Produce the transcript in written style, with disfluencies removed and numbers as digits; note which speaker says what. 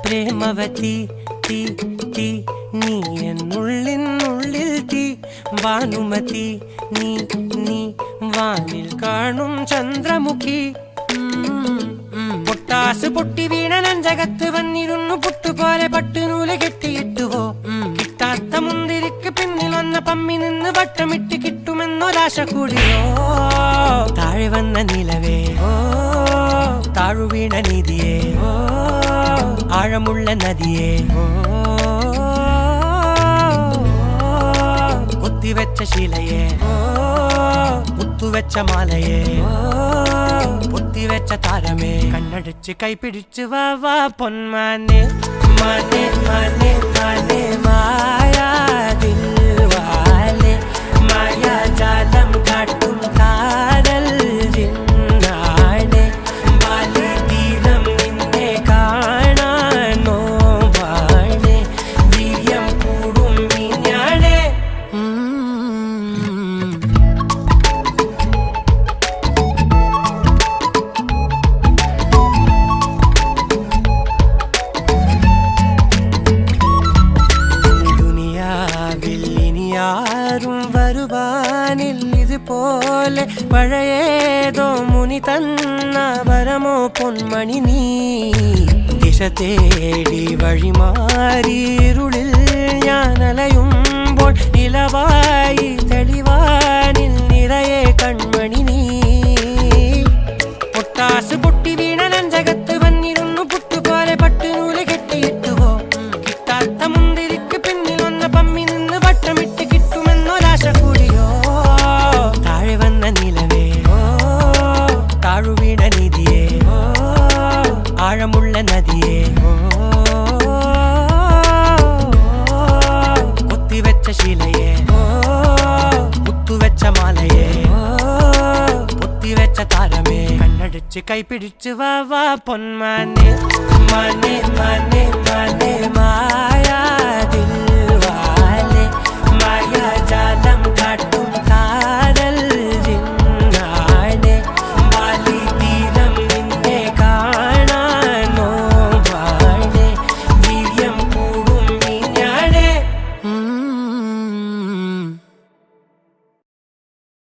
Speaker 1: പ്രേമവതി തീ തീ നീ എന്നുള്ളിനുള്ളിൽ തീ ഭാനുമതി നീ നീ വാനിൽ കാണും ചന്ദ്രമുഖി പൊട്ടാസ് പൊട്ടി വീണ നഞ്ചകത്ത് വന്നിരുന്നു പുട്ടുപോലെ പട്ടുനൂല് കെട്ടിയിട്ടുവോ കിട്ടാത്ത മുന്തിരിക്ക് പിന്നിൽ വന്ന പമ്മി നിന്ന് വട്ടമിട്ട് കിട്ടുമെന്നൊരാശ കൂടിയോ താഴെ വന്ന നിലവേ ഓ താഴു വീണ നിധിയേ ഓ ആഴമുള്ള നദിയേ ഓ കൊത്തിവെച്ച ശിലയേ ഓ മുത്തുവെച്ച മാലയേ പൊത്തിവെച്ച താരമേ കണ്ണടിച്ച് കൈപിടിച്ച് വാ വാ പൊന്മാനെ മാനെ മാനെ മാനെ മായാ ദിൽവാലെ മായാ ജാലം കാട്ടും കാതൽ ജിന്നാനെ ബാലി തീരം നിന്നെ കാണാനോ വാണേ വീര്യം കൂടും മീഞ്ഞാണേ ും വരുവാനിൽ ഇതുപോലെ പഴയേതോ മുനി തന്ന വരമോ പൊന്മണി നീ ദിശ തേടി വഴിമാറിയിരുളിൽ ഞാൻ അലയുമ്പോൾ നിലവായി തെളിവാനിൽ നിറയെ കൺമണി നീ പൊട്ടാസ് പൊട്ടി വീണ നഞ്ചകത്ത് വന്നിരുന്നു പുട്ടുപോലെ പട്ടുനൂല് കെട്ടിയിട്ടുവോ കിട്ടാത്ത മുന്തിരിക്ക് പിന്നിൽ വന്ന പമ്മി നിന്ന് വട്ടമിട്ട് കിട്ടുമെന്നൊരാശ കൂടിയോ താഴെ വന്ന നിലവേ ഓ താഴു വീണ നിധിയേ ഓ ആഴമുള്ള നദിയേ ഓ കൊത്തിവെച്ച ശിലയേ ഓ മുത്തുവെച്ച മാലയേ ഓ പൊത്തിവെച്ച താരമേ കണ്ണടിച്ച് കൈപിടിച്ച് വാ വാ പൊന്മാനെ മാനെ മാനെ